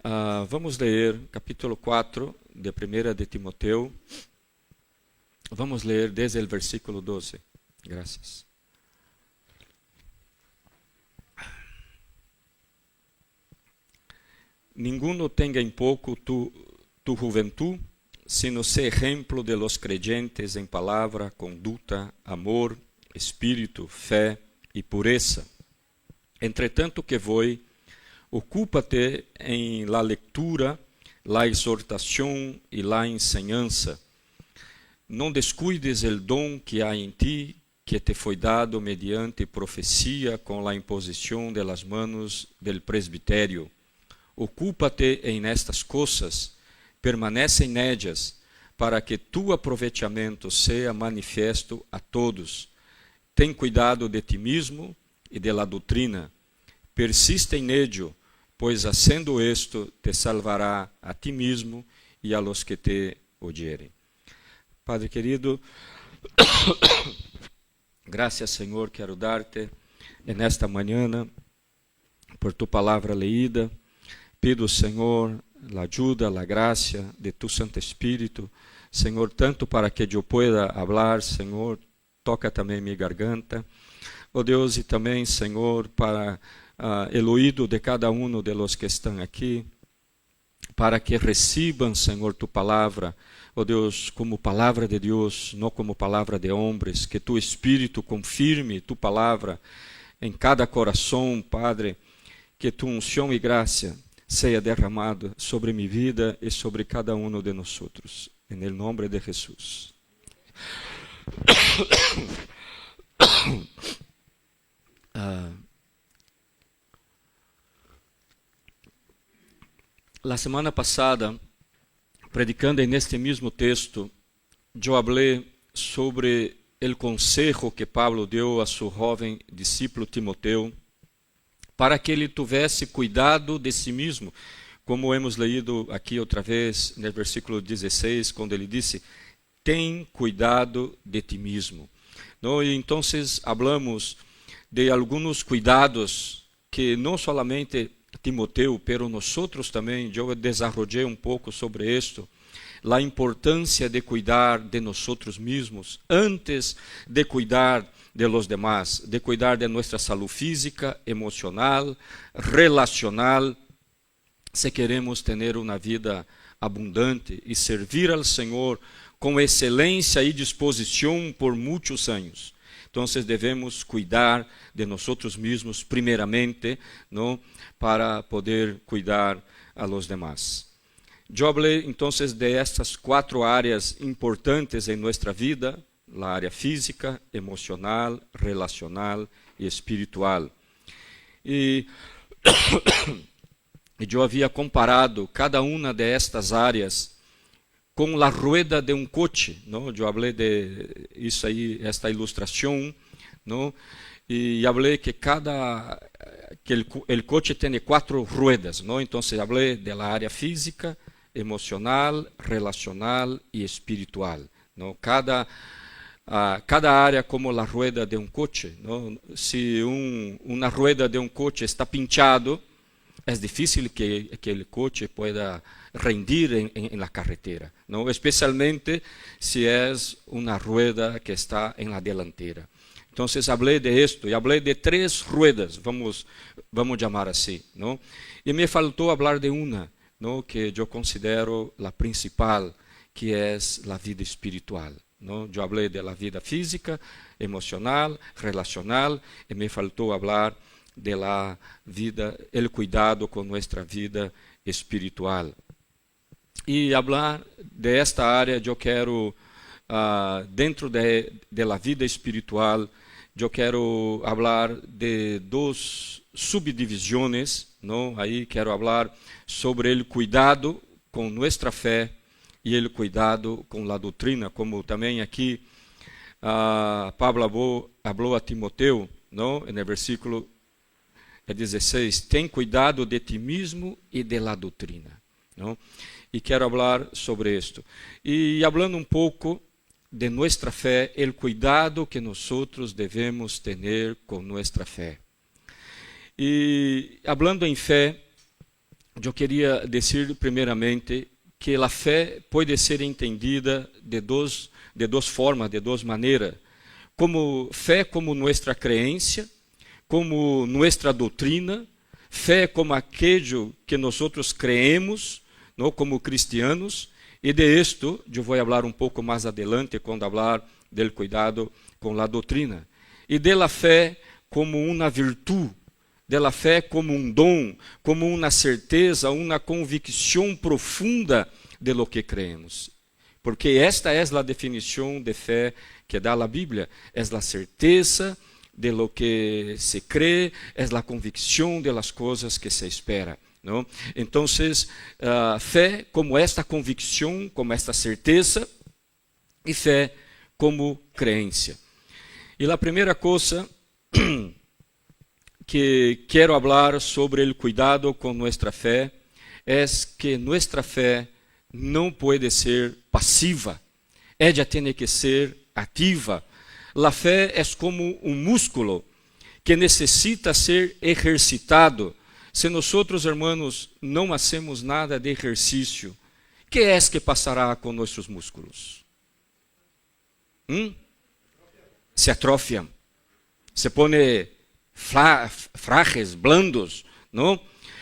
Vamos ler capítulo 4 de 1 de Timoteo. Vamos ler desde o versículo 12. Graças. Ninguno tenga en poco tu juventud, sino sé ejemplo de los creyentes en palabra, conduta, amor, espírito, fé e pureza. Entretanto que voy, ocúpate en la lectura, la exhortación y la enseñanza. Não descuides el dom que há em ti, que te foi dado mediante profecia com la imposición de las manos del presbiterio. Ocúpate en estas coisas, permanece en ellas, para que tu aproveitamento seja manifesto a todos. Ten cuidado de ti mismo e de la doutrina. Persiste en ello, pois haciendo esto te salvará a ti mismo e a los que te oyeren. Padre querido, graças, Senhor, quero dar-te nesta manhã por tu palavra leída. Pido, Senhor, a ajuda, a graça de tu Santo Espírito, Senhor, tanto para que eu pueda falar, Senhor, toca também minha garganta, oh Deus, e também, Senhor, para o ouído de cada um de los que estão aqui, para que recibam, Senhor, tu palavra, oh Deus, como palavra de Deus, não como palavra de homens, que tu Espírito confirme tu palavra em cada coração, Padre, que tu unção e graça seja derramado sobre minha vida e sobre cada um de nós outros. Em nome de Jesus. La semana passada, predicando neste mesmo texto, eu falei sobre o consejo que Pablo deu a seu jovem discípulo Timoteo, para que ele tivesse cuidado de si mesmo, como hemos leído aqui outra vez no versículo 16, quando ele disse: tem cuidado de ti mesmo. Não? E então hablamos de alguns cuidados que não solamente Timoteo, pero nosotros também, eu desarrollei um pouco sobre isto, a importância de cuidar de nosotros mesmos antes de cuidar de los demás, de cuidar de nuestra salud física, emocional, relacional, se queremos ter uma vida abundante e servir ao Senhor com excelência e disposição por muitos anos. Então, devemos cuidar de nós mesmos primeiramente, não, para poder cuidar a los demás. Eu falei, então, de estas 4 áreas importantes em nossa vida: a área física, emocional, relacional e espiritual. E eu havia comparado cada uma destas áreas com a rueda de um coche, não? Eu falei de isso aí, esta ilustração, não? E falei que o coche tem 4 ruedas, não? Então, falei da área física, emocional, relacional e espiritual, não? Cada área como a rueda de um coche, não? Se uma rueda de um coche está pinchado, é difícil que aquele coche pueda rendir em la carretera, não? Especialmente se é uma rueda que está em la delantera. Então, falei de esto e falei de 3 ruedas, vamos chamar assim, não? E me faltou falar de uma, não, que eu considero a principal, que é a vida espiritual. Não? Eu falei da vida física, emocional, relacional, e me faltou falar da vida, o cuidado com nossa vida espiritual. E falar desta área, eu quero, dentro da vida espiritual, eu quero falar de 2 subdivisões, não? Aí quero falar sobre o cuidado com nossa fé e o cuidado com a doutrina, como também aqui Pablo falou a Timoteo, não? No versículo 16, tem cuidado de ti mesmo e de la doutrina, não? E quero falar sobre isto. E falando pouco de nossa fé, o cuidado que nós devemos ter com nossa fé. E falando em fé, eu queria dizer primeiramente que a fé pode ser entendida de duas formas, de duas maneiras. Como fé como nossa crença, como nossa doutrina, fé como aquello que nós creemos, não, como cristianos, e de esto eu vou falar um pouco mais adelante quando falar do cuidado com a doutrina. E de la fé como uma virtude, de la fé como um dom, como uma certeza, uma convicção profunda de lo que creemos. Porque esta é a definição de fé que dá a Bíblia, é a certeza de lo que se crê, é a convicção de las coisas que se espera. Não? Então, fé como esta convicção, como esta certeza, e fé como crença. E a primeira coisa que quero falar sobre o cuidado com nossa fé é que nossa fé não pode ser passiva, ella tem que ser ativa. A fé é como um músculo que necessita ser exercitado. Se nós, hermanos, não hacemos nada de exercício, que é que passará com nossos músculos? Se atrofiam, se põem frágeis, blandos, não?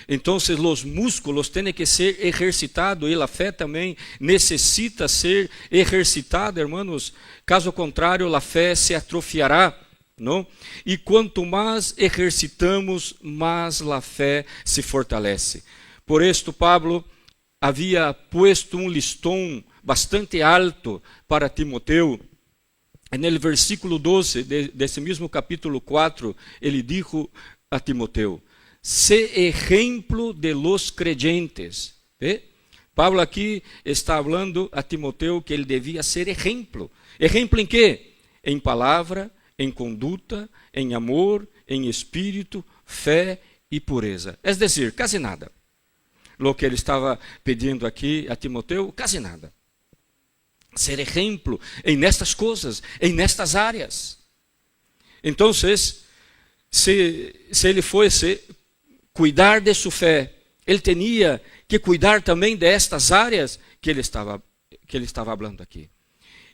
Então, os músculos têm que ser exercitados e a fé também necessita ser exercitada, hermanos. Caso contrário, a fé se atrofiará, não? E quanto mais exercitamos, mais a fé se fortalece. Por isto, Pablo havia puesto um listão bastante alto para Timoteo. No versículo 12 desse mesmo capítulo 4, ele disse a Timoteo: "Sé ejemplo de los creyentes". Pablo aqui está falando a Timoteo que ele devia ser exemplo. Exemplo em quê? Em palavra, em conduta, em amor, em espírito, fé e pureza. É dizer, quase nada. Lo que ele estava pedindo aqui a Timoteo, quase nada. Ser exemplo em nestas coisas, em nestas áreas. Então, se ele fosse cuidar de sua fé, ele tinha que cuidar também destas áreas que ele estava falando aqui.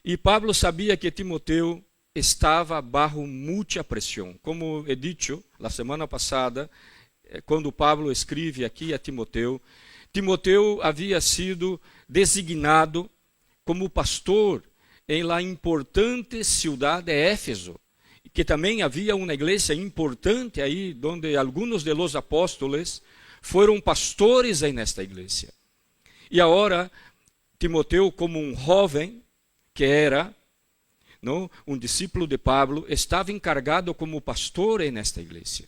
E Pablo sabia que Timoteo estava bajo muita pressão. Como he dicho na semana passada, quando Pablo escreve aqui a Timoteo, Timoteo havia sido designado como pastor em la importante cidade de Éfeso, que também havia uma igreja importante aí, onde alguns de los apóstolos foram pastores aí nesta igreja. E agora, Timoteo, como um jovem que era, não, um discípulo de Pablo, estava encargado como pastor aí nesta igreja.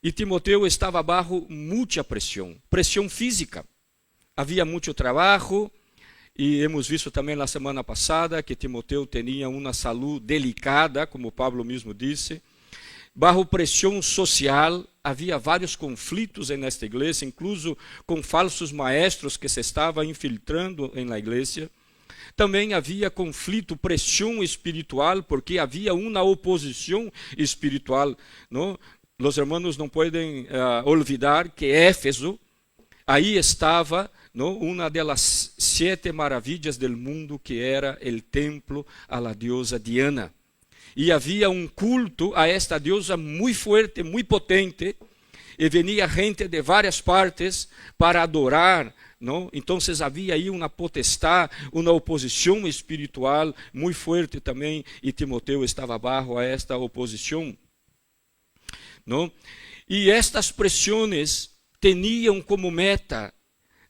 E Timoteo estava bajo muita pressão física. Havia muito trabalho, e hemos visto também na semana passada que Timoteo tinha uma saúde delicada, como Pablo mesmo disse. Bajo pressão social, havia vários conflitos nesta igreja, incluso com falsos maestros que se estavam infiltrando na igreja. Também havia conflito, pressão espiritual, porque havia uma oposição espiritual. Não? Os irmãos não podem olvidar que Éfeso, aí estava, não, uma das 7 maravilhas do mundo, que era o templo a la diosa Diana. E havia um culto a esta diosa muito forte, muito potente, e venia gente de várias partes para adorar, não? Então havia aí uma potestade, uma oposição espiritual muito forte também, e Timoteo estava bajo a esta oposição, não? E estas pressões tinham como meta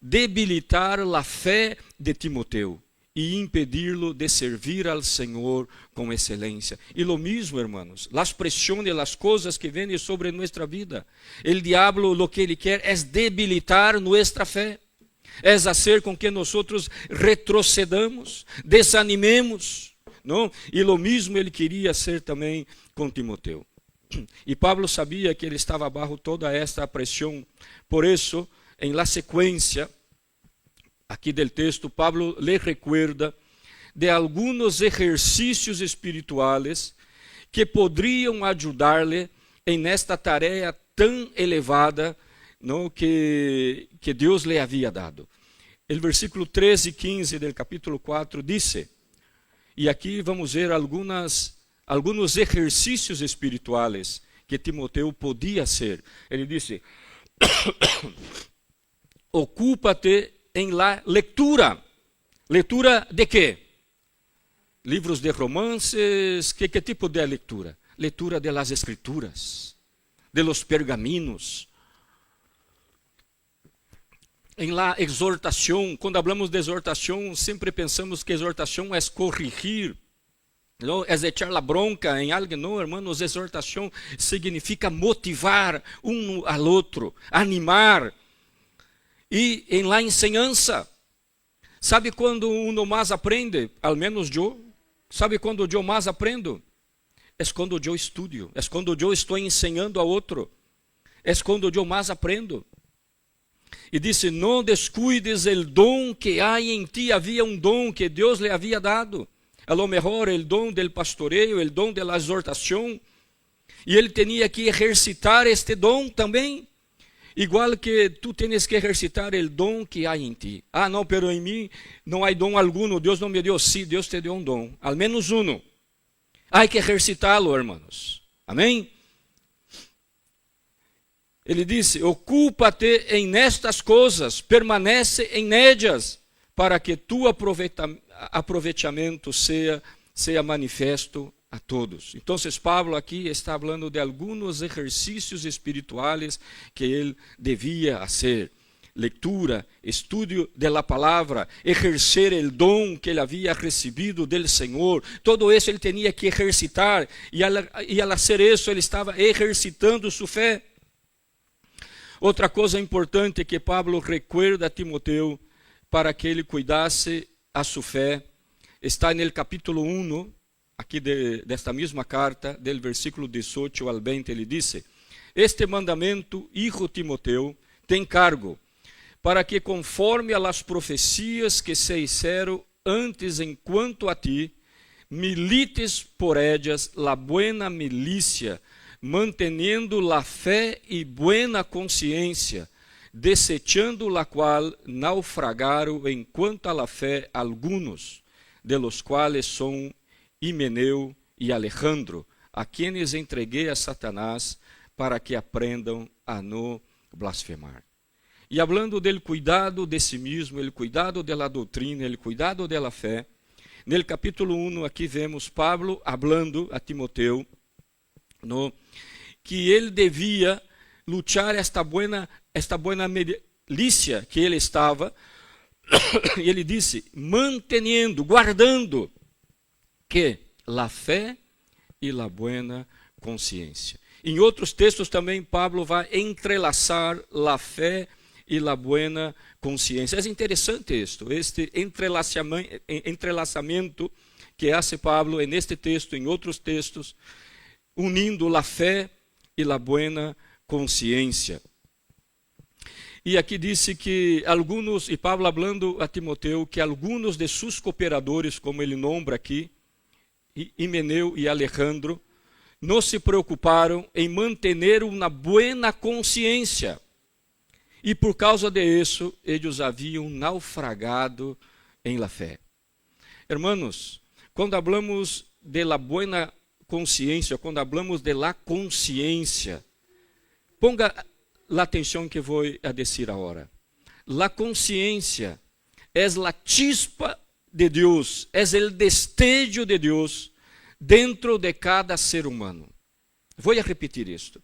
debilitar a fé de Timoteo e impedir-lo de servir ao Senhor com excelência. E lo mesmo, hermanos, as pressões, as coisas que vêm sobre nossa vida, o diabo, lo que ele quer é debilitar nossa fé, é fazer com que nós retrocedamos, desanimemos, não? E lo mesmo ele queria ser também com Timoteo. E Pablo sabia que ele estava bajo toda esta pressão. Por isso, em la sequência aqui do texto, Pablo lhe recuerda de alguns exercícios espirituais que poderiam ajudar-lhe em esta tarefa tão elevada não, que Deus lhe havia dado. O versículo 13 e 15 do capítulo 4 diz, e aqui vamos ver alguns exercícios espirituais que Timoteo podia ser. Ele disse, ocúpate em la lectura. Leitura de quê? Livros de romances, que tipo de leitura? Leitura de las escrituras, de los pergaminos. Em la exortação, quando falamos de exortação, sempre pensamos que exortação é corrigir, não é echar la bronca em alguém. Não, hermanos, exortação significa motivar um ao outro, animar. E em la enseñança, sabe quando uno mais aprende? Al menos eu. Sabe quando eu mais aprendo? É quando eu estudio, é quando eu estou ensinando a outro, é quando eu mais aprendo. E disse, não descuides o dom que há em ti. Havia um dom que Deus lhe havia dado. A lo mejor o dom del pastoreio, o dom de la exortação. E ele tinha que exercitar este dom também. Igual que tu tens que exercitar o dom que há em ti. Ah, não, pero em mim não há dom alguno. Deus não me deu. Sim, Deus te deu um dom. Al menos um. Há que exercitá-lo, hermanos. Amém? Ele disse, ocúpate em nestas coisas, permanece em ellas, para que tu aproveitamento seja manifesto a todos. Então, Pablo aqui está falando de alguns exercícios espirituais que ele devia fazer. Leitura, estudo de la palavra, exercer o dom que ele havia recebido del Senhor. Todo isso ele tinha que exercitar, e al fazer isso ele estava exercitando sua fé. Outra coisa importante que Pablo recuerda a Timoteo para que ele cuidasse a sua fé está no capítulo 1, aqui desta mesma carta, del versículo 18 ao 20, ele disse, este mandamento, hijo Timoteo, tem cargo, para que conforme a las profecias que se hicieron antes en cuanto a ti, milites por ellas la buena milicia, manteniendo la fe y buena conciencia, desechando la cual naufragaron en cuanto a la fe algunos, de los cuales son Himeneu e Alejandro, a quienes entreguei a Satanás para que aprendam a não blasfemar. E hablando del cuidado de si mesmo, el cuidado de la doutrina, el cuidado de la fé, no capítulo 1 aqui vemos Pablo hablando a Timoteo, no, que ele devia lutar esta buena milícia que ele estava, e ele disse, manteniendo, guardando, que la fé e la buena consciência. Em outros textos também Pablo vai entrelaçar la fé e la buena consciência. É interessante este entrelaçamento que hace Pablo neste texto, em outros textos, unindo la fé e la buena consciência. E aqui disse que alguns, e Pablo hablando a Timoteo, que alguns de seus cooperadores, como ele nombra aqui, Himeneu e Alejandro, não se preocuparam em manter uma buena consciência. E por causa de isso, eles haviam naufragado em la fé. Hermanos, quando hablamos de la buena consciência, quando hablamos de la consciência, ponga la atenção que vou a dizer agora. La consciência é la chispa de Deus, é o destello de Deus dentro de cada ser humano. Vou repetir isto.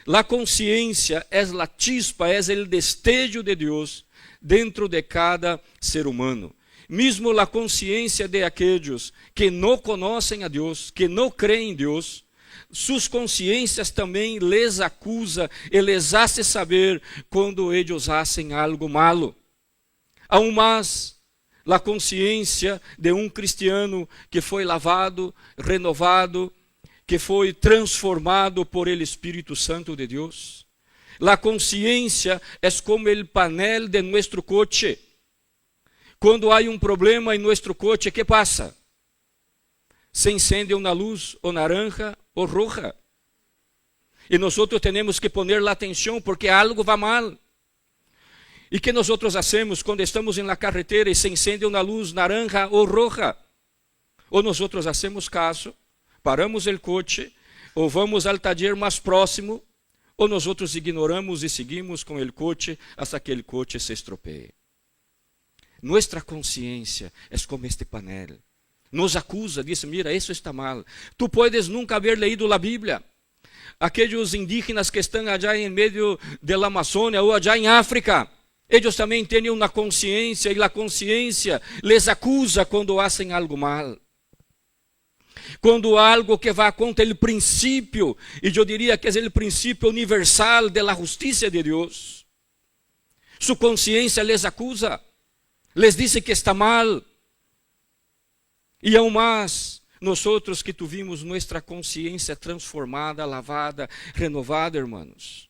La consciência é la chispa, é o destello de Deus dentro de cada ser humano. Mesmo la consciência de aqueles que não conhecem a Deus, que não creem em Deus, suas consciências também les acusa e les hace saber quando eles hacen algo malo. Aún mais, a consciência de um cristiano que foi lavado, renovado, que foi transformado por el Espírito Santo de Deus. A consciência é como o panel de nosso coche. Quando há um problema em nosso coche, ¿qué passa? Se incende uma luz ou naranja ou roja. E nós temos que poner la atenção porque algo vai mal. E que nós hacemos quando estamos na carretera e se encende uma luz naranja ou roja? Ou nós hacemos caso, paramos o coche, ou vamos ao taller mais próximo, ou nós ignoramos e seguimos com o coche hasta que o coche se estropee. Nuestra consciência é como este panel. Nos acusa, diz, mira, isso está mal. Tu puedes nunca haber leído a Bíblia. Aqueles indígenas que estão allá em meio da Amazônia ou allá em África, eles também têm uma consciência e a consciência les acusa quando fazem algo mal. Quando algo que vai contra o princípio, e eu diria que é o princípio universal da justiça de Deus, sua consciência les acusa, les diz que está mal. E aún mais, nós que tuvimos nossa consciência transformada, lavada, renovada, irmãos.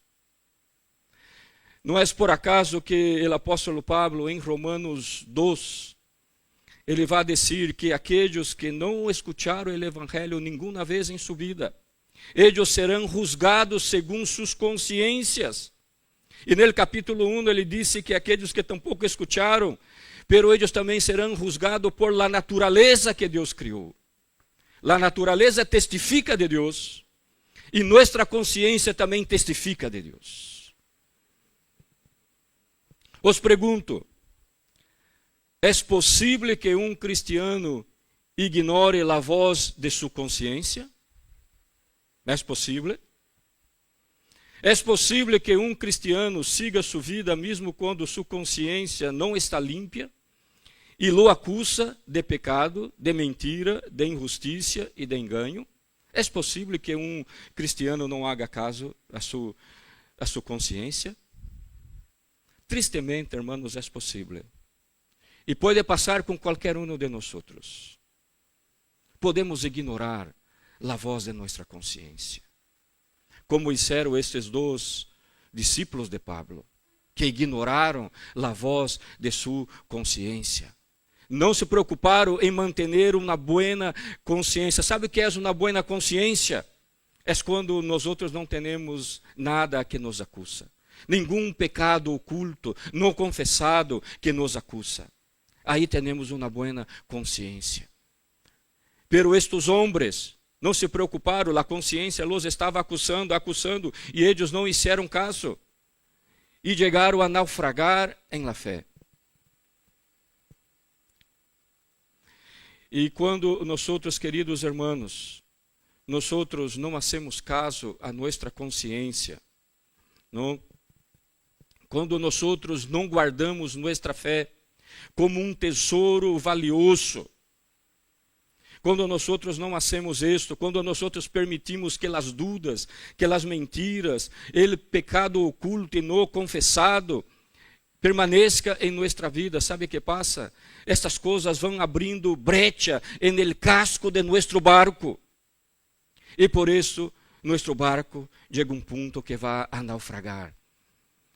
Não é por acaso que o apóstolo Pablo, em Romanos 2, ele vai dizer que aqueles que não escutaram o evangelho nenhuma vez em sua vida, eles serão juzgados segundo suas consciências. E no capítulo 1 ele disse que aqueles que tampouco escutaram, pero eles também serão juzgados por la naturaleza que Deus criou. La naturaleza testifica de Deus e nossa consciência também testifica de Deus. Os pergunto, é possível que um cristiano ignore a voz de sua consciência? É possível? É possível que um cristiano siga sua vida mesmo quando sua consciência não está limpa e lo acusa de pecado, de mentira, de injustiça e de engano? É possível que um cristiano não haga caso a sua consciência? Tristemente, hermanos, é possível. E pode passar com qualquer um de nós. Podemos ignorar a voz de nossa consciência. Como fizeram estes dois discípulos de Pablo, que ignoraram a voz de sua consciência. Não se preocuparam em manter uma boa consciência. Sabe o que é uma boa consciência? É quando nós não temos nada que nos acusa. Nenhum pecado oculto, não confessado que nos acusa. Aí temos uma boa consciência. Pero estes homens não se preocuparam, a consciência os estava acusando, e eles não fizeram caso. E chegaram a naufragar em la fé. E quando nós, queridos irmãos, nós não hacemos caso a nossa consciência, não? Quando nós não guardamos nossa fé como um tesouro valioso, quando nós não hacemos isto, quando nós permitimos que as dúvidas, que as mentiras, o pecado oculto e não confessado permaneça em nossa vida, sabe o que passa? Estas coisas vão abrindo brecha en el casco de nosso barco. E por isso, nosso barco chega a um ponto que vai a naufragar.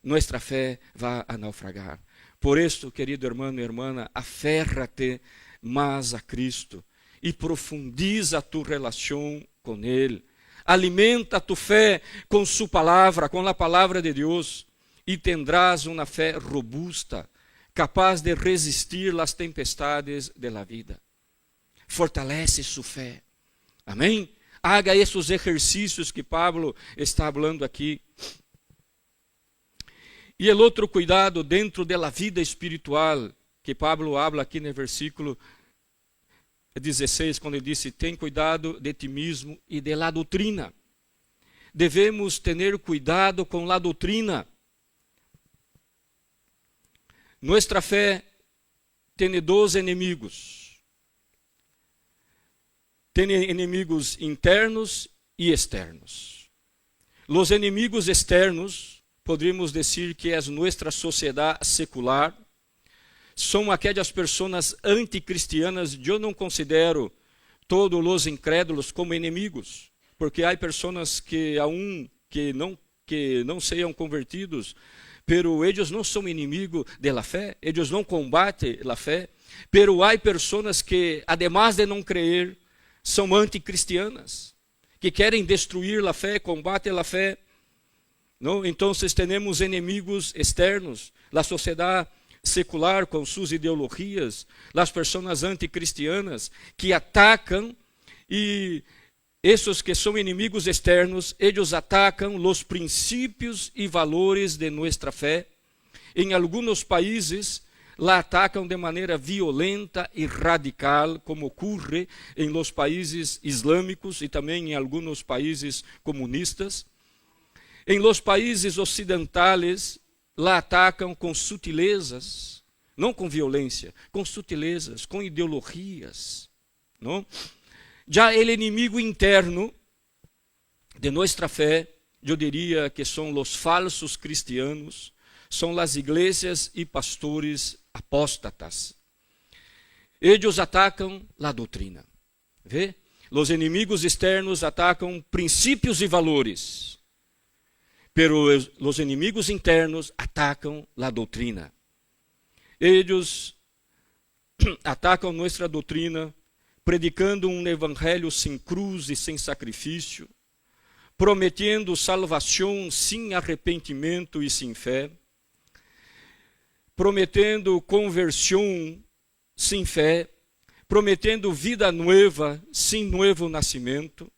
Nossa fé vai a naufragar. Por isso, querido irmão e irmã, aférrate mais a Cristo e profundiza tu relação com Ele. Alimenta tu fé com sua palavra, com a palavra de Deus, e tendrás uma fé robusta, capaz de resistir às tempestades da vida. Fortalece sua fé. Amém? Haga esses exercícios que Pablo está falando aqui. E o outro cuidado dentro da vida espiritual, que Pablo habla aqui no versículo 16, quando ele disse, tem cuidado de ti mesmo e de la doutrina. Devemos ter cuidado com a doutrina. Nossa fé tem dois inimigos. Tem inimigos internos e externos. Os inimigos externos, poderíamos dizer que é nossa sociedade secular, são aquelas pessoas anticristianas. Eu não considero todos os incrédulos como inimigos, porque há pessoas que não sejam convertidos, pero eles não são inimigos da fé, eles não combatem a fé, pero há pessoas que, además de não crer, são anticristianas, que querem destruir a fé, combatem a fé. Não? Então, temos inimigos externos, a sociedade secular com suas ideologias, as pessoas anticristianas que atacam, e esses que são inimigos externos, eles atacam os princípios e valores de nossa fé. Em alguns países, la atacam de maneira violenta e radical, como ocorre em los países islâmicos e também em alguns países comunistas. Em los países ocidentais, la atacam com sutilezas, não com violência, com sutilezas, com ideologias. Não? Já o inimigo interno de nossa fé, eu diria que são os falsos cristianos, são as igrejas e pastores apóstatas. Eles atacam a doutrina. Vê? Os inimigos externos atacam princípios e valores, pero os inimigos internos atacam a doutrina. Eles atacam nossa doutrina, predicando um evangelho sem cruz e sem sacrifício, prometendo salvação sem arrependimento e sem fé, prometendo conversão sem fé, prometendo vida nova sem novo nascimento,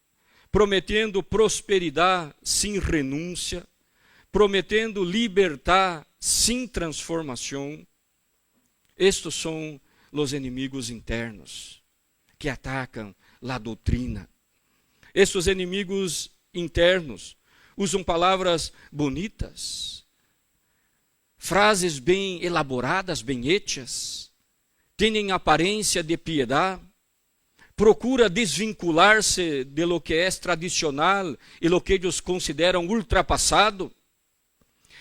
prometendo prosperidade sem renúncia, prometendo liberdade sem transformação. Estes são os inimigos internos que atacam a doutrina. Estes inimigos internos usam palavras bonitas, frases bem elaboradas, bem hechas, têm aparência de piedade, procura desvincular-se de lo que é tradicional e lo que eles consideram ultrapassado,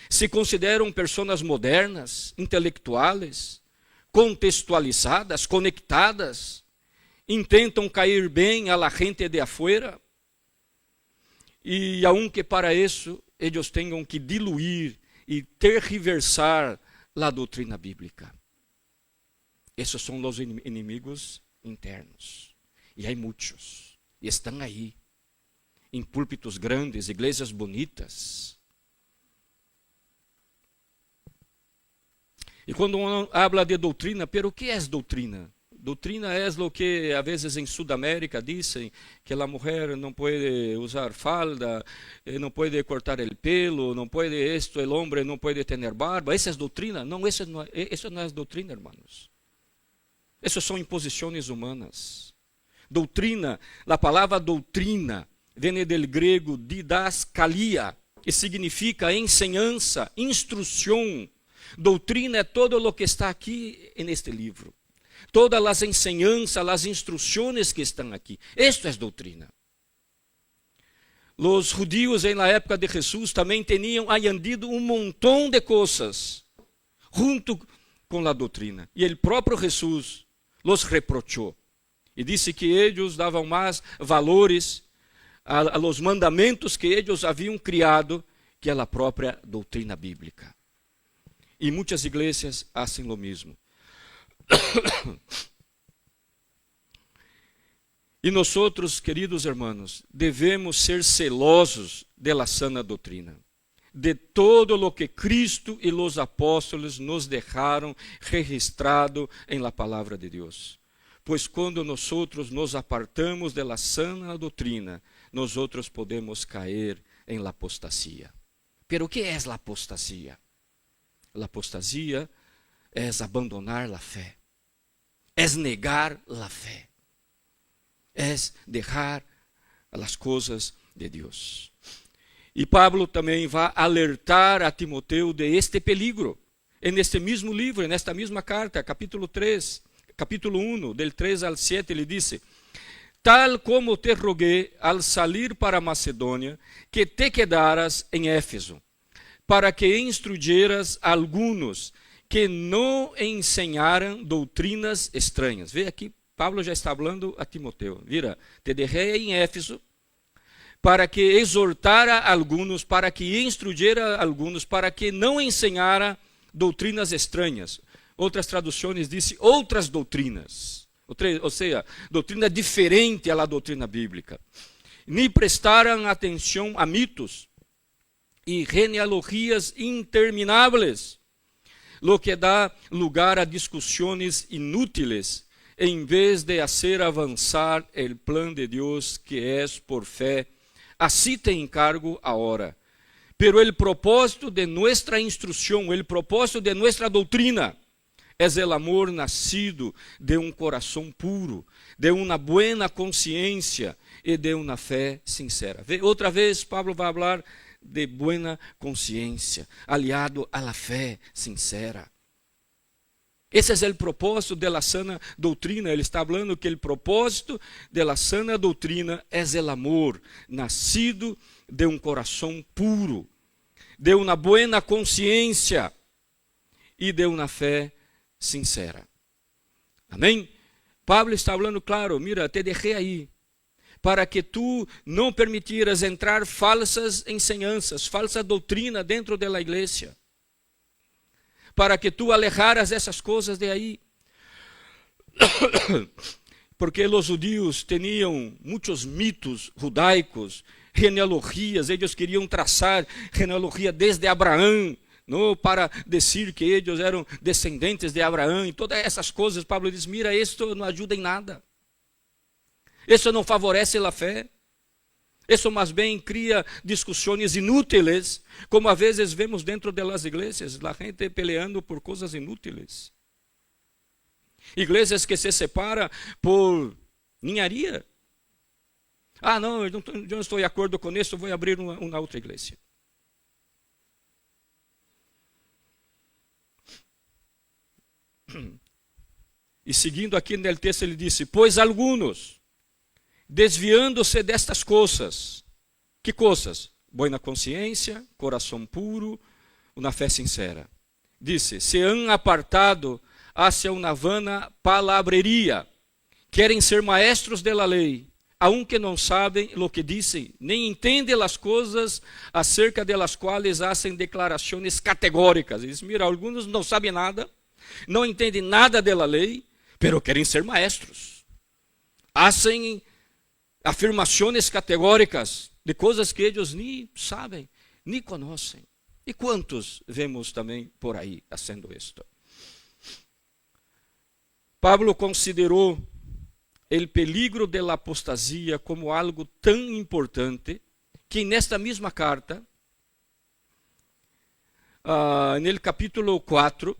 se consideram pessoas modernas, intelectuais, contextualizadas, conectadas, intentam cair bem a la gente de afuera, e aunque para isso eles tenham que diluir e tergiversar a doutrina bíblica. Esses são os inimigos internos. E há muitos. E estão aí. Em púlpitos grandes, igrejas bonitas. E quando uno habla de doutrina, pero o que é doutrina? Doutrina é o que a vezes em Sudamérica dizem que a mulher não pode usar falda, não pode cortar o pelo, não pode esto, o homem não pode ter barba. Essa é doutrina? Não, isso não é doutrina, hermanos. Essas são imposições humanas. Doutrina, a palavra doutrina, vem do grego didaskalia, que significa ensinança, instrução. Doutrina é todo o que está aqui neste livro. Todas as enseñanças, as instruções que estão aqui. Isto é doutrina. Os judíos, na época de Jesus, também tinham añadido um montão de coisas junto com a doutrina. E o próprio Jesus los reprochou. E disse que eles davam mais valores a los mandamentos que eles haviam criado que a própria doutrina bíblica. E muitas igrejas fazem o mesmo. E nós, queridos hermanos, devemos ser celosos de la sana doutrina, de todo lo que Cristo e los apóstolos nos deixaram registrado em la palavra de Deus. Pois quando nós nos apartamos de la sana doutrina, nós podemos cair em la apostasia. Pero o que é a apostasia? A apostasia é abandonar a fé, é negar a fé, é deixar as coisas de Deus. E Pablo também vai alertar a Timoteo de este peligro, neste mesmo livro, nesta mesma carta, capítulo 3, capítulo 1, del 3 al 7, ele disse: tal como te roguei al salir para Macedônia, que te quedaras em Éfeso, para que instruyeras algunos que não ensinaram doutrinas estranhas. Vê aqui, Pablo já está falando a Timoteo. Vira, te deixei em Éfeso, para que exortara algunos, para que instruyera algunos, para que não ensinara doutrinas estranhas. Outras traduções dizem outras doutrinas, ou seja, doutrina diferente à doutrina bíblica. ni prestaran atención a mitos y genealogías interminables, lo que da lugar a discusiones inútiles, en vez de hacer avanzar el plan de Dios que es por fe. Así te encargo ahora. Pero el propósito de nuestra instrucción, el propósito de nuestra doctrina, es el amor nacido de un corazón puro, de una buena conciencia y de una fe sincera. Otra vez Pablo va a hablar de buena conciencia, aliado a la fe sincera. Esse é o propósito da sana doutrina. Ele está falando que o propósito da sana doutrina é o amor, nascido de um coração puro, de uma boa consciência e de uma fé sincera. Amém? Pablo está falando claro, mira, te deixei aí, para que tu não permitieras entrar falsas enseñanças, falsa doutrina dentro da igreja, para que tu alejaras essas coisas de aí. Porque os judeus tinham muitos mitos judaicos, genealogias, eles queriam traçar genealogia desde Abraão, não, para dizer que eles eram descendentes de Abraão, e todas essas coisas. Pablo diz, mira, isso não ajuda em nada, isso não favorece a fé. Isso mais bem cria discussões inúteis, como às vezes vemos dentro das igrejas, a gente peleando por coisas inúteis. Igrejas que se separam por ninharia. Ah, não, eu não estou de acordo com isso, vou abrir uma outra igreja. E seguindo aqui no texto, ele disse, pois alguns, desviando-se destas coisas. Que coisas? Boa consciência, coração puro, uma fé sincera. Disse, se han apartado hacia uma vana palabrería, querem ser maestros de la lei, aunque não sabem lo que dizem, nem entendem as coisas acerca de las quais hacen declarações categóricas. Diz, mira, alguns não sabem nada, não entendem nada de la lei, pero querem ser maestros. Hacen afirmações categóricas de coisas que eles nem sabem, nem conhecem. E quantos vemos também por aí fazendo isto? Pablo considerou o peligro da apostasia como algo tão importante que nesta mesma carta, no capítulo 4,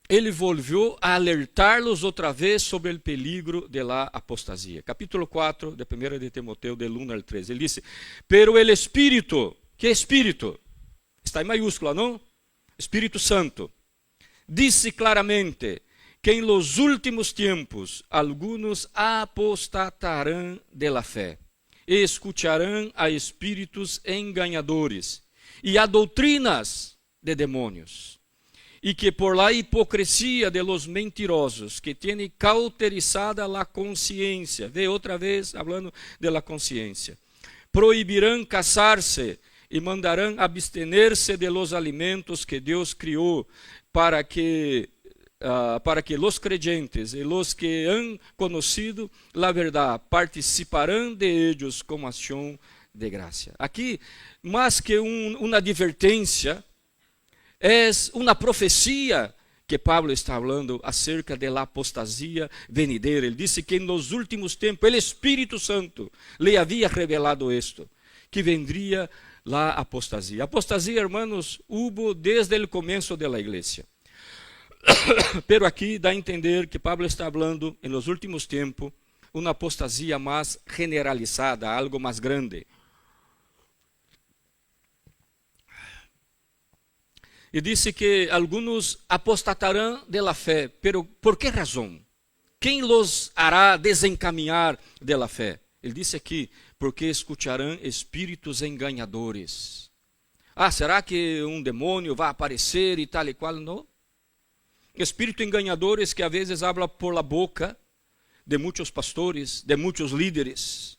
ele volviu a alertar-los outra vez sobre o peligro da apostasia. Capítulo 4 de 1 de Timoteo, del 1 al 3. Ele disse, pero el Espírito, que Espírito? Está em maiúscula, não? Espírito Santo. Disse claramente que em los últimos tempos algunos apostatarão de la fé e escucharão a espíritos enganadores e a doutrinas de demônios. E que por la hipocrisia de los mentirosos, que tienen cauterizada la consciência, ve outra vez falando de la consciência, proibirão casar-se e mandarão abstener-se de los alimentos que Deus criou para que los creyentes e los que han conocido la verdad participarão de ellos com ação de graça. Aqui, mais que uma advertência, é uma profecia que Pablo está falando acerca da apostasia venidera. Ele disse que nos últimos tempos o Espírito Santo lhe havia revelado isto, que vendria a apostasia. Apostasia, hermanos, hubo desde o começo da igreja. Pero aqui dá a entender que Pablo está falando, em los últimos tempos, uma apostasia mais generalizada, algo mais grande. E disse que alguns apostatarão de la fé, pero por que razão? Quem los hará desencaminhar de la fé? Ele disse aqui, porque escutarão espíritos enganadores. Ah, será que um demônio vai aparecer e tal e qual? Não. Espíritos enganadores que às vezes habla por la boca de muitos pastores, de muitos líderes.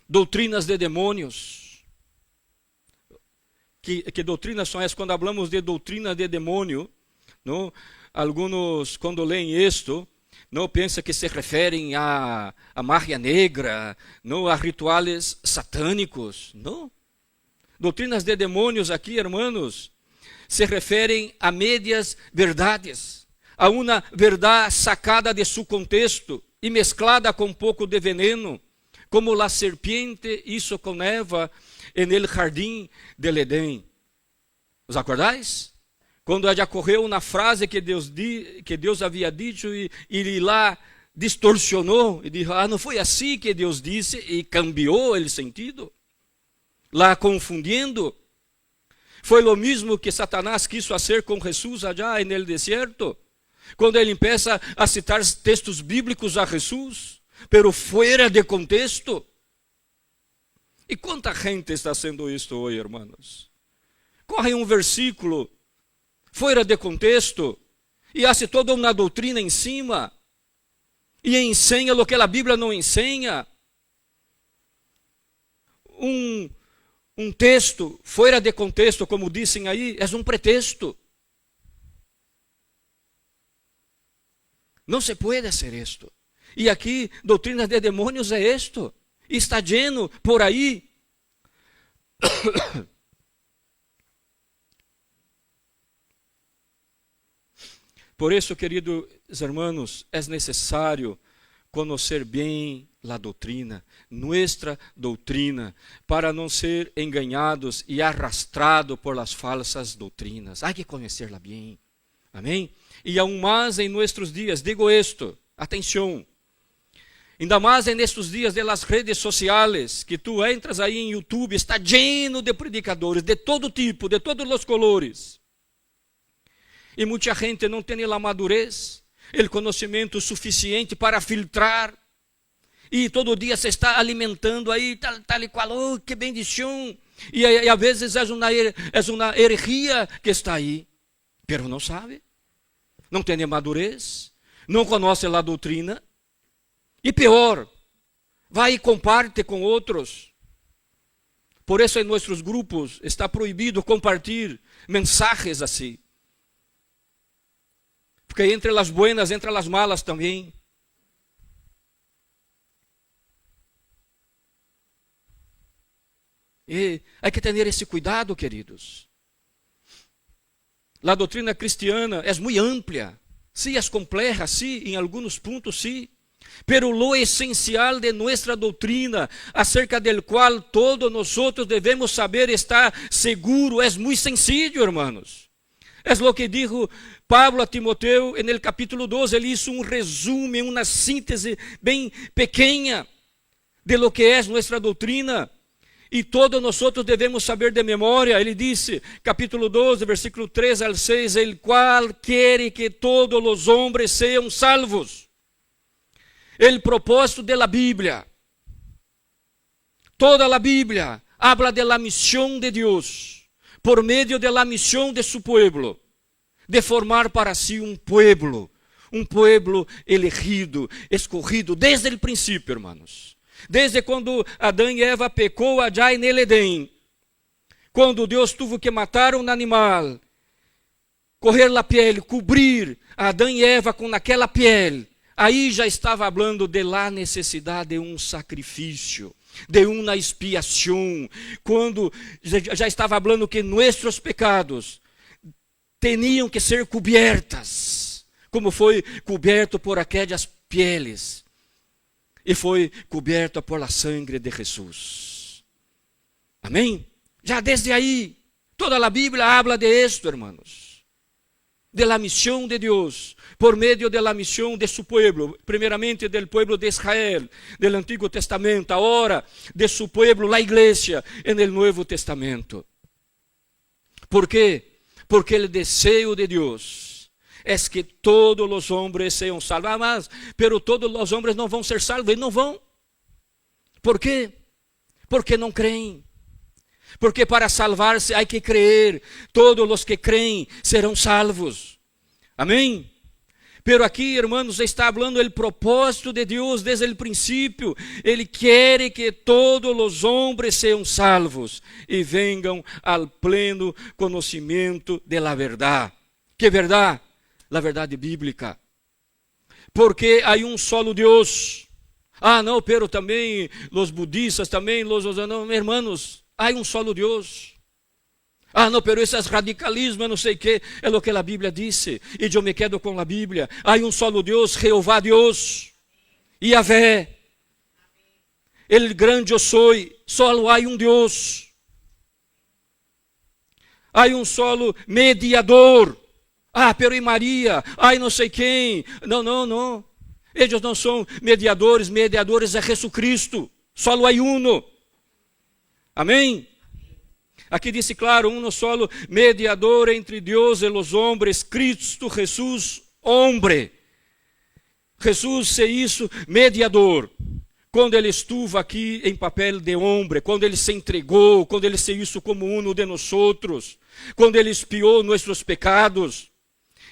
Doutrinas de demônios. Que doutrinas são essas? Quando falamos de doutrina de demônio, não? Alguns, quando leem isto, Não pensa que se referem à magia negra, não a rituais satânicos, não. Doutrinas de demônios aqui, irmãos, se referem a médias verdades, a uma verdade sacada de seu contexto e mesclada com um pouco de veneno, como a serpiente hizo com Eva no jardim del Edén. ¿Os acordáis? Quando ela correu na frase que Deus havia dito e lá distorcionou e disse, não foi assim que Deus disse, e cambiou o sentido, lá confundindo. Foi o mesmo que Satanás quis fazer com Jesus allá no deserto, quando ele começa a citar textos bíblicos a Jesus, pero fora de contexto. E quanta gente está sendo isto hoje, irmãos? Corre um versículo fora de contexto e hace toda uma doutrina em cima e ensina o que a Bíblia não ensina. Um texto fora de contexto, como dizem aí, é um pretexto. Não se pode ser isto. E aqui, doutrina de demônios é isto. Está lleno por aí. Por isso, queridos irmãos, é necessário conhecer bem a doutrina, nossa doutrina, para não ser enganados e arrastrados por las falsas doutrinas. Há que conhecê-la bem. Amém? E aún mais em nossos dias, digo isto, atenção. Ainda mais nestes dias de las redes sociais, que tu entras aí em YouTube, está lleno de predicadores, de todo tipo, de todos os colores. E muita gente não tem a madurez, o conhecimento suficiente para filtrar. E todo dia se está alimentando aí, tal e qual, oh, que bendição. E às vezes é uma herejia que está aí, pero não sabe, não tem madurez, não conhece a doutrina. E pior, vai e comparte com outros. Por isso em nossos grupos está proibido compartilhar mensagens assim. Porque entre as buenas, entre as malas também. E há que ter esse cuidado, queridos. A doutrina cristiana é muito ampla. Sí, é compleja, sí, em alguns pontos, sí. Pero lo essencial de nuestra doutrina, acerca del cual todos nosotros devemos saber estar seguro, é muito sencillo, hermanos. É lo que dijo Pablo a Timoteo en el capítulo 2, ele hizo um resumo, uma síntese bem pequena de lo que é nuestra doutrina. E todos nós devemos saber de memória. Ele disse, capítulo 12, versículo 3 al 6, el cual quiere que todos os homens sejam salvos. El propósito de la Biblia, toda la Biblia habla de la misión de Dios, por medio de la misión de su pueblo, de formar para sí un pueblo elegido, escogido, desde el principio, hermanos. Desde quando Adão e Eva pecou allá en el Edén, quando Deus tuvo que matar um animal, correr la piel, cobrir a Adão e Eva com aquela piel, aí já estava falando de la necessidade de um sacrifício, de uma expiação, quando já estava falando que nossos pecados tinham que ser cobertas, como foi coberto por aquelas pieles, e foi coberto por la sangre de Jesus. Amém? Já desde aí, toda a Bíblia habla de esto, hermanos, de la misión de Dios, por medio de la misión de su pueblo, primeramente del pueblo de Israel, del Antiguo Testamento, ahora de su pueblo, la iglesia, en el Nuevo Testamento. ¿Por qué? Porque el deseo de Dios es que todos los hombres sean salvos, pero todos los hombres no van a ser salvos, eles não vão. ¿Por quê? Porque não creem. Porque para salvar-se há que crer. Todos os que creem serão salvos. Amém? Pero aqui, hermanos, está falando o propósito de Deus desde o princípio. Ele quer que todos os homens sejam salvos e venham ao pleno conhecimento de la verdade. Que verdade? A verdade bíblica. porque há um solo Deus. Ah, não, pero também os budistas, também os não, hermanos, há um solo Deus. Ah, não, pero esses radicalismos, não sei o que, é o que a Bíblia disse, e eu me quedo com a Bíblia. Há um solo Deus, Jeová Deus, Yahvé, el grande eu sou, solo há um Deus. Há um solo mediador. Ah, pero e Maria? Ai, não sei quem. Não. Eles não são mediadores. Mediadores é Jesus Cristo. Solo há uno. Amém? Aqui disse claro, um solo mediador entre Deus e os homens, Cristo Jesus, homem. Jesus se hizo mediador. Quando ele estuvo aqui em papel de homem, quando ele se entregou, quando ele se hizo como uno de nós outros, quando ele expiou nossos pecados,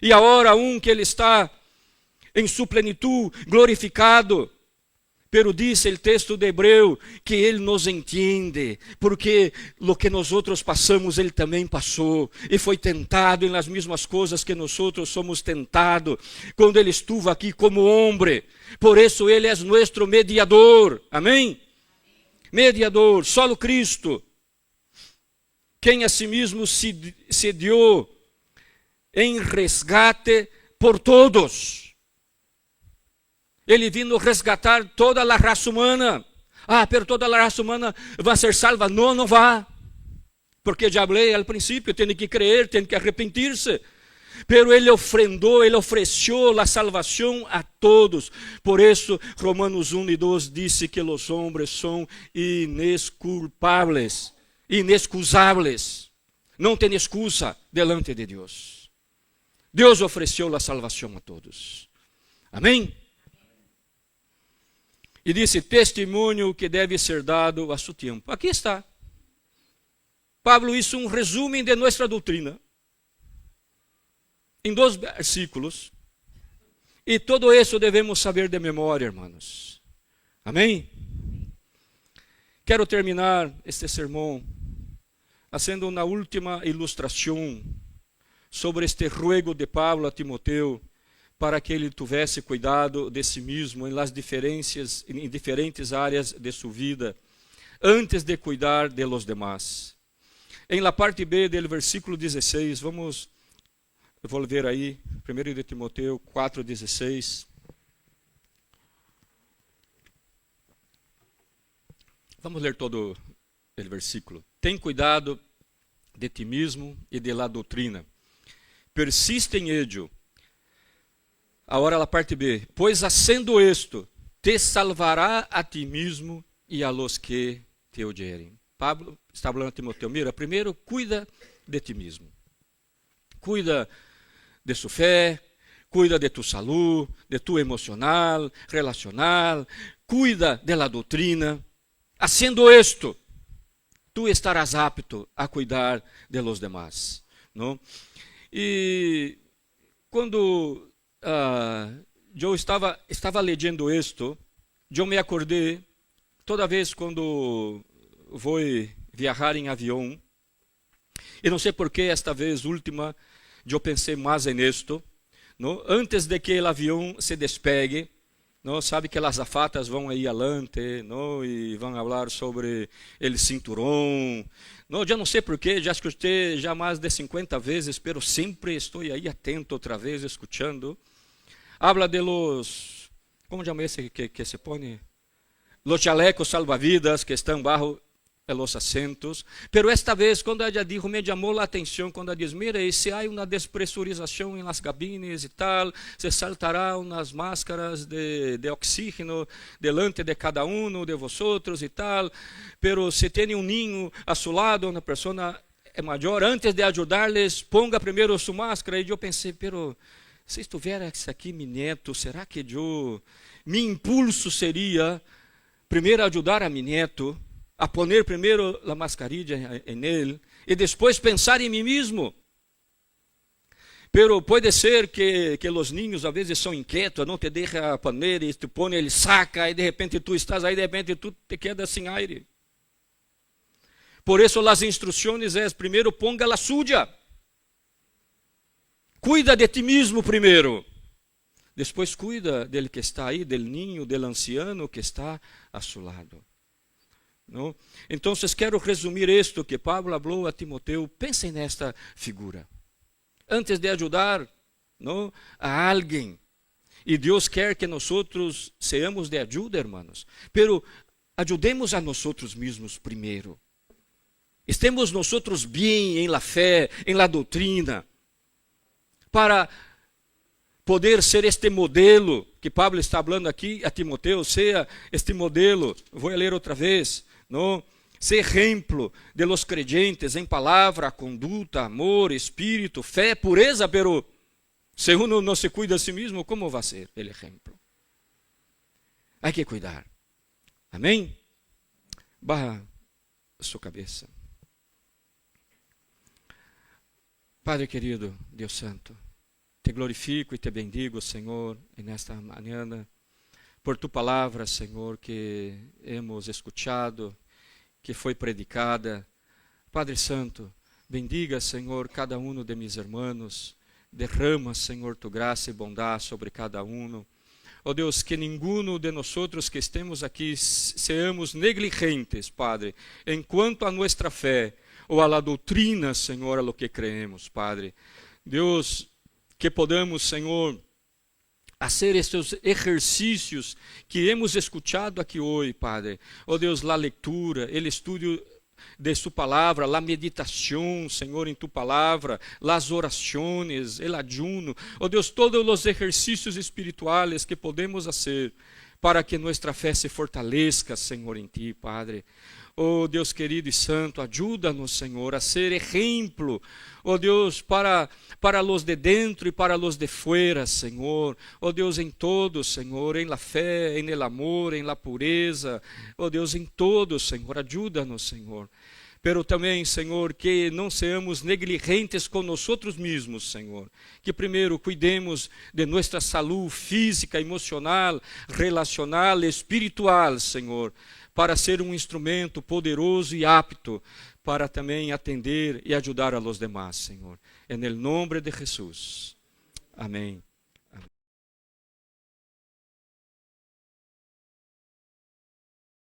e agora que ele está em sua plenitude, glorificado, pero diz o texto de Hebreu que ele nos entende, porque o que nós outros passamos, ele também passou, e foi tentado nas mesmas coisas que nós outros somos tentados, quando ele estuvo aqui como homem, por isso ele é nosso mediador, amém? Mediador, solo Cristo, quem a si mesmo se deu em resgate por todos. Ele vino resgatar toda a raça humana. Ah, pero toda a raça humana vai ser salva. Não vai. Porque já falei ao princípio, tem que crer, tem que arrepentir-se. Pero ele ofrendou, ele ofereceu a salvação a todos. Por isso, Romanos 1 e 2 disse que os homens são inesculpáveis, inexcusáveis. Não tem excusa delante de Deus. Deus ofereceu a salvação a todos. Amém? E disse, testemunho que deve ser dado a seu tempo. Aqui está. Pablo hizo um resumo de nossa doutrina. Em 2 versículos. E todo isso devemos saber de memória, irmãos. Amém? Quero terminar este sermão fazendo uma última ilustração sobre este ruego de Pablo a Timoteo, para que ele tivesse cuidado de si mesmo em diferentes áreas de sua vida, antes de cuidar de los demás. Em la parte B do versículo 16, vamos volver aí, 1 de Timoteo 4:16. Vamos ler todo o versículo. Tem cuidado de ti mesmo e de la doutrina. Persiste em ello. Agora a parte B. Pois haciendo esto, te salvará a ti mesmo e a los que te oyeren. Pablo está falando a Timoteo, mira, primeiro cuida de ti mesmo. Cuida de sua fé, cuida de tu salud, de tu emocional, relacional, cuida de la doutrina. Haciendo esto, tu estarás apto a cuidar de los demás. Não? E quando eu estava lendo isto, eu me acordei, toda vez quando vou viajar em avião, e não sei por que esta vez última, eu pensei mais nisto, não? Antes de que o avião se despegue, não? Sabe que as azafatas vão aí adiante, não? E vão falar sobre o cinturão. Não, eu não sei porquê, já escutei já mais de 50 vezes, pero sempre estou aí atento outra vez, escutando. Habla de los, como chama esse que se põe? Los chalecos salvavidas que estão bajo los assentos. Pero esta vez, quando ela dijo, me chamou a atenção, quando ela diz, mira, e se há uma despressurização em las cabines e tal, se saltará umas máscaras de oxígeno delante de cada um de vosotros e tal, pero se tem um ninho a seu lado, uma pessoa é maior, antes de ajudar-les, ponga primeiro sua máscara. E eu pensei, pero se estivesse aqui meu neto, será que meu impulso seria primeiro ajudar a meu neto, a poner primeiro a mascarilla em ele, e depois pensar em mim mesmo? Pero pode ser que os niños a vezes são inquietos, não te deixa poner, e te põe, ele saca, e de repente tu estás aí, de repente tu te quedas sem aire. Por isso as instruções é, primeiro ponga la suya. Cuida de ti mesmo primeiro. Depois cuida dele que está aí, del niño, del anciano que está a su lado. ¿No? Entonces quero resumir esto que Pablo falou a Timoteo. Pensem nesta figura. Antes de ajudar, ¿no?, a alguém, e Deus quer que nós seamos de ajuda, hermanos, pero ajudemos a nós mesmos primeiro. Estemos nós bem em la fé, em la doutrina, para poder ser este modelo que Pablo está falando aqui a Timoteo, seja este modelo, vou ler outra vez, não? Ser exemplo de los creyentes em palavra, conduta, amor, espírito, fé, pureza, pero se uno não se cuida a si mesmo, como vai ser o exemplo? Há que cuidar. Amém? Baja sua cabeça. Padre querido, Deus Santo, te glorifico e te bendigo, Senhor, nesta manhã, por tu palavra, Senhor, que hemos escuchado, que foi predicada. Padre Santo, bendiga, Senhor, cada um de mis hermanos, derrama, Senhor, tu graça e bondade sobre cada um. Oh Deus, que nenhum de nós que estemos aqui seamos negligentes, Padre, enquanto a nossa fé ou a la doutrina, Senhor, a lo que creemos, Padre. Deus, que podamos, Senhor, fazer estes exercícios que hemos escutado aqui hoje, Padre. Oh Deus, la leitura, o estudo de su palavra, la meditação, Senhor, em tu palavra, las orações, el ayuno. Oh Deus, todos os exercícios espirituais que podemos fazer para que nossa fé se fortaleça, Senhor, em ti, Padre. Oh Deus querido e santo, ajuda-nos, Senhor, a ser exemplo, oh Deus, para los de dentro e para los de fuera, Senhor. Oh Deus, em todo, Senhor, em la fé, em el amor, em la pureza, oh Deus, em todo, Senhor, ajuda-nos, Senhor. Pero também, Senhor, que não seamos negligentes com nós mesmos, Senhor. Que primeiro cuidemos de nossa saúde física, emocional, relacional, espiritual, Senhor, para ser um instrumento poderoso e apto para também atender e ajudar a los demás, Senhor. En el nombre de Jesus. Amém.